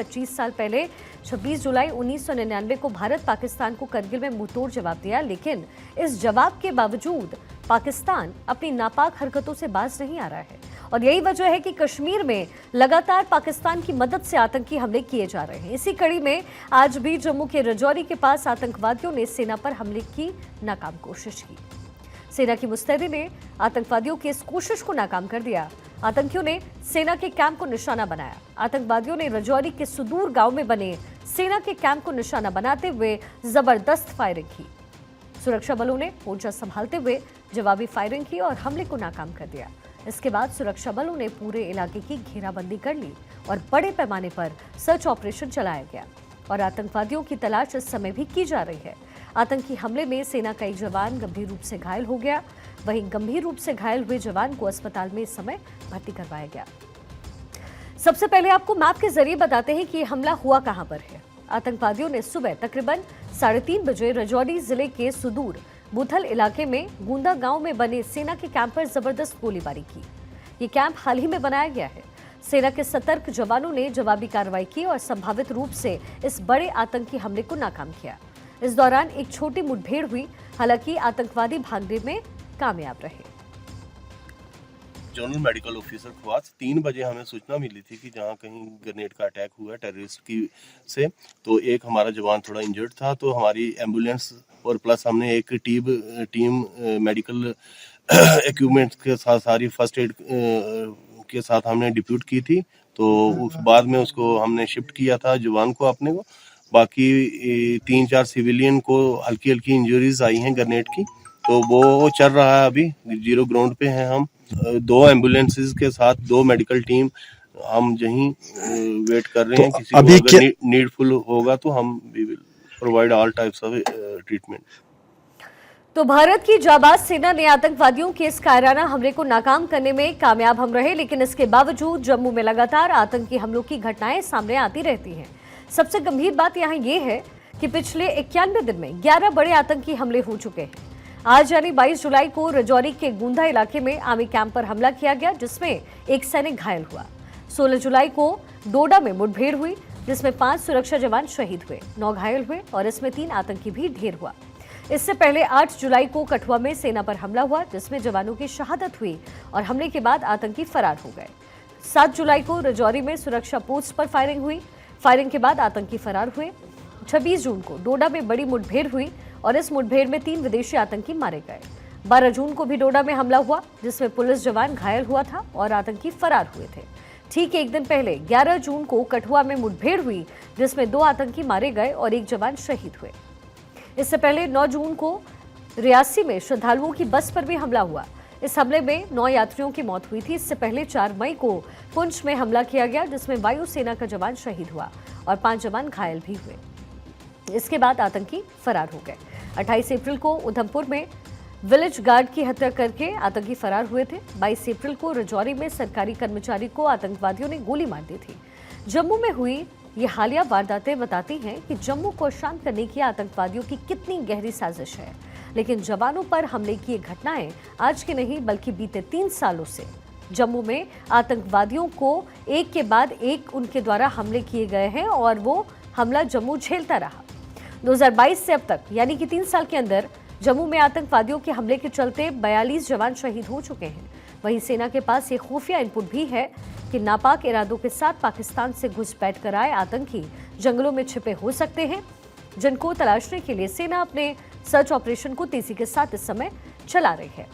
25 साल पहले 26 जुलाई 1999 को भारत पाकिस्तान को करगिल में मुंहतोड़ जवाब दिया, लेकिन इस जवाब के बावजूद पाकिस्तान अपनी नापाक हरकतों से बाज नहीं आ रहा है। और यही वजह है कि कश्मीर में लगातार पाकिस्तान की मदद से आतंकी हमले किए जा रहे हैं। इसी कड़ी में आज भी जम्मू के राजौरी के पास आतंकवादियों ने सेना पर हमले की नाकाम कोशिश की। सेना की मुस्तैदी ने आतंकवादियों की इस कोशिश को नाकाम कर दिया। आतंकियों ने सेना के कैंप को निशाना बनाया। आतंकवादियों ने राजौरी के सुदूर गांव में बने सेना के कैंप को निशाना बनाते हुए जबरदस्त फायरिंग की। सुरक्षा बलों ने मोर्चा संभालते हुए जवाबी फायरिंग की और हमले को नाकाम कर दिया। इसके बाद सुरक्षा बलों ने पूरे इलाके की घेराबंदी कर ली और बड़े पैमाने पर सर्च ऑपरेशन चलाया गया और आतंकवादियों की तलाश इस समय भी की जा रही है। आतंकी हमले में सेना का एक जवान गंभीर रूप से घायल हो गया। वहीं गंभीर रूप से घायल हुए जवान को अस्पताल में इस समय भर्ती करवाया गया। सबसे पहले आपको मैप के जरिए बताते हैं कि ये हमला हुआ कहां पर है। आतंकवादियों ने सुबह तकरीबन 3:30 बजे राजौरी जिले के सुदूर बुथल इलाके में गुंदा गांव में बने सेना के कैंप पर जबरदस्त गोलीबारी की। ये कैंप हाल ही में बनाया गया है। सेना के सतर्क जवानों ने जवाबी कार्रवाई की और संभावित रूप से इस बड़े आतंकी हमले को नाकाम किया। इस दौरान एक छोटी मुठभेड़ हुई, हालांकि आतंकवादी भागने में कामयाब रहे। जनरल मेडिकल ऑफिसर खवास 3 बजे हमें सूचना मिली थी कि जहाँ कहीं ग्रेनेड का अटैक हुआ है टेररिस्ट की से, तो एक हमारा जवान थोड़ा इंजर्ड था, तो हमारी एम्बुलेंस और प्लस हमने एक टीम मेडिकल इक्विपमेंट्स के साथ सारी फर्स्ट एड के साथ हमने डिप्यूट की थी। तो उस बाद में उसको हमने शिफ्ट किया था जवान को अपने को। बाकी 3-4 सिविलियन को हल्की हल्की इंजरीज आई हैं ग्रेनेड की, तो वो चल रहा है। अभी 0 ग्राउंड पे हैं हम। 2 एम्बुलेंसेज के साथ 2 मेडिकल टीम हम यहीं वेट कर रहे हैं। किसी को अगर नीडफुल होगा तो हम we will provide all types of treatment. तो भारत की जाबाज सेना ने आतंकवादियों के इस कायराना हमले को नाकाम करने में कामयाब हम रहे, लेकिन इसके बावजूद जम्मू में लगातार आतंकी हमलों की घटनाएं सामने आती रहती हैं। सबसे गंभीर बात यहाँ ये है कि पिछले 91 दिन में 11 बड़े आतंकी हमले हो चुके हैं। आज यानी 22 जुलाई को राजौरी के गुंदा इलाके में आर्मी कैंप पर हमला किया गया, जिसमें एक सैनिक घायल हुआ। 16 जुलाई को डोडा में मुठभेड़ हुई, जिसमें 5 सुरक्षा जवान शहीद हुए, 9 घायल हुए और इसमें 3 आतंकी भी ढेर हुआ। इससे पहले 8 जुलाई को कठुआ में सेना पर हमला हुआ, जिसमें जवानों की शहादत हुई और हमले के बाद आतंकी फरार हो गए। 7 जुलाई को राजौरी में सुरक्षा पोस्ट पर फायरिंग हुई। फायरिंग के बाद आतंकी फरार हुए। 26 जून को डोडा में बड़ी मुठभेड़ हुई और इस मुठभेड़ में 3 विदेशी आतंकी मारे गए। 12 जून को भी डोडा में हमला हुआ, जिसमें पुलिस जवान घायल हुआ था और आतंकी फरार हुए थे। ठीक एक दिन पहले 11 जून को कठुआ में मुठभेड़ हुई, जिसमें 2 आतंकी मारे गए और 1 जवान शहीद हुए। इससे पहले 9 जून को रियासी में श्रद्धालुओं की बस पर भी हमला हुआ। इस हमले में 9 यात्रियों की मौत हुई थी। इससे पहले 4 मई को पुंछ में हमला किया गया, जिसमें वायुसेना का जवान शहीद हुआ और 5 जवान घायल भी हुए। इसके बाद आतंकी फरार हो गए। 28 अप्रैल को उधमपुर में विलेज गार्ड की हत्या करके आतंकी फरार हुए थे। 22 अप्रैल को राजौरी में सरकारी कर्मचारी को आतंकवादियों ने गोली मार दी थी। जम्मू में हुई ये हालिया वारदातें बताती हैं कि जम्मू को शांत करने की आतंकवादियों की कितनी गहरी साजिश है। लेकिन जवानों पर हमले की ये घटनाएं आज की नहीं बल्कि बीते 3 सालों से जम्मू में आतंकवादियों को एक के बाद एक उनके द्वारा हमले किए गए हैं और वो हमला जम्मू झेलता रहा। 2022 से अब तक यानी कि 3 साल के अंदर जम्मू में आतंकवादियों के हमले के चलते 42 जवान शहीद हो चुके हैं। वहीं सेना के पास ये खुफिया इनपुट भी है कि नापाक इरादों के साथ पाकिस्तान से घुसपैठ कर आए आतंकी जंगलों में छिपे हो सकते हैं, जिनको तलाशने के लिए सेना अपने सर्च ऑपरेशन को तेजी के साथ इस समय चला रही है।